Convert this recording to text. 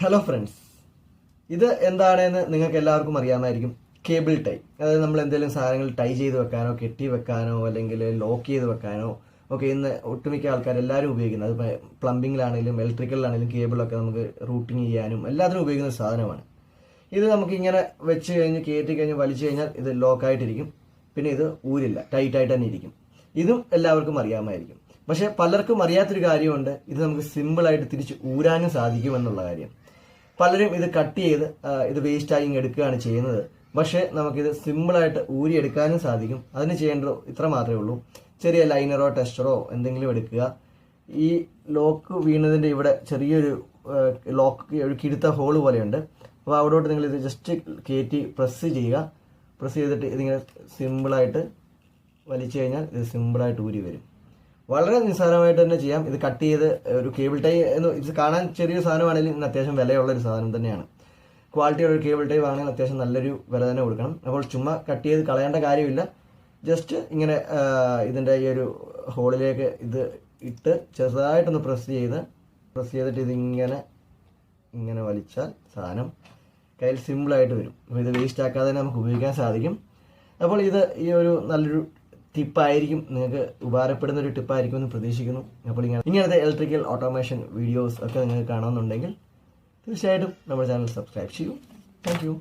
Hello friends, ഇത് എന്താണെന്ന് നിങ്ങൾക്ക് എല്ലാവർക്കും അറിയാമായിരിക്കും. Cable tie. അതായത് നമ്മൾ എന്തെങ്കിലും സാധനങ്ങൾ ടൈ ചെയ്ത് വെക്കാനോ കെട്ടി വെക്കാനോ അല്ലെങ്കിൽ ലോക്ക് ചെയ്ത് വെക്കാനോ ഒക്കെ ഇന്ന് ഒട്ടുമിക്ക ആൾക്കാർ എല്ലാവരും ഉപയോഗിക്കുന്നത്. അത് പ്ലംബിങ്ങിലാണെങ്കിലും ഇലക്ട്രിക്കലിലാണെങ്കിലും കേബിളൊക്കെ നമുക്ക് റൂട്ടിങ് ചെയ്യാനും എല്ലാത്തിനും ഉപയോഗിക്കുന്ന ഒരു സാധനമാണ്. ഇത് നമുക്ക് ഇങ്ങനെ വെച്ച് കഴിഞ്ഞ് കയറ്റി കഴിഞ്ഞ് വലിച്ചു കഴിഞ്ഞാൽ ഇത് ലോക്കായിട്ടിരിക്കും. പിന്നെ ഇത് ഊരില്ല, ടൈറ്റായിട്ട് തന്നെ ഇരിക്കും. ഇതും എല്ലാവർക്കും അറിയാമായിരിക്കും. പക്ഷെ പലർക്കും അറിയാത്തൊരു കാര്യമുണ്ട്. ഇത് നമുക്ക് സിമ്പിളായിട്ട് തിരിച്ച് ഊരാനും സാധിക്കുമെന്നുള്ള കാര്യം. പലരും ഇത് കട്ട് ചെയ്ത് ഇത് വേസ്റ്റായി എടുക്കുകയാണ് ചെയ്യുന്നത്. പക്ഷേ നമുക്കിത് സിമ്പിളായിട്ട് ഊരിയെടുക്കാനും സാധിക്കും. അതിന് ചെയ്യേണ്ടത് ഇത്ര മാത്രമേ ഉള്ളൂ. ചെറിയ ലൈനറോ ടെസ്റ്ററോ എന്തെങ്കിലും എടുക്കുക. ഈ ലോക്ക് വീണതിൻ്റെ ഇവിടെ ചെറിയൊരു ലോക്ക് ഒരു കിടുത്ത ഹോള് പോലെയുണ്ട്. അപ്പോൾ അവിടോട്ട് നിങ്ങൾ ഇത് ജസ്റ്റ് കയറ്റി പ്രസ് ചെയ്യുക. പ്രസ് ചെയ്തിട്ട് ഇതിങ്ങനെ സിമ്പിളായിട്ട് വലിച്ചു കഴിഞ്ഞാൽ ഇത് സിമ്പിളായിട്ട് ഊരി വരും. വളരെ നിസ്സാരമായിട്ട് തന്നെ ചെയ്യാം. ഇത് കട്ട് ചെയ്ത് ഒരു കേബിൾ ടൈ എന്ന് ഇത് കാണാൻ ചെറിയൊരു സാധനമാണെങ്കിലും ഇന്ന് അത്യാവശ്യം വിലയുള്ള ഒരു സാധനം തന്നെയാണ്. ക്വാളിറ്റിയുള്ള ഒരു കേബിൾ ടൈ വാങ്ങാൻ അത്യാവശ്യം നല്ലൊരു വില തന്നെ കൊടുക്കണം. അപ്പോൾ ചുമ്മാ കട്ട് ചെയ്ത് കളയേണ്ട കാര്യമില്ല. ജസ്റ്റ് ഇങ്ങനെ ഇതിൻ്റെ ഈ ഒരു ഹോളിലേക്ക് ഇത് ഇട്ട് ചെറുതായിട്ടൊന്ന് പ്രസ് ചെയ്തിട്ട് ഇതിങ്ങനെ ഇങ്ങനെ വലിച്ചാൽ സാധനം കയ്യിൽ സിമ്പിളായിട്ട് വരും. അപ്പോൾ ഇത് വേസ്റ്റ് ആക്കാതെ തന്നെ നമുക്ക് ഉപയോഗിക്കാൻ സാധിക്കും. അപ്പോൾ ഇത് ഈ ഒരു നല്ലൊരു ടിപ്പായിരിക്കും, നിങ്ങൾക്ക് ഉപകാരപ്പെടുന്ന ഒരു ടിപ്പായിരിക്കും എന്ന് പ്രതീക്ഷിക്കുന്നു. അപ്പോൾ ഇങ്ങനത്തെ ഇലക്ട്രിക്കൽ ഓട്ടോമേഷൻ വീഡിയോസ് ഒക്കെ നിങ്ങൾക്ക് കാണുന്നുണ്ടെങ്കിൽ തീർച്ചയായിട്ടും നമ്മുടെ ചാനൽ സബ്സ്ക്രൈബ് ചെയ്യൂ. Thank you.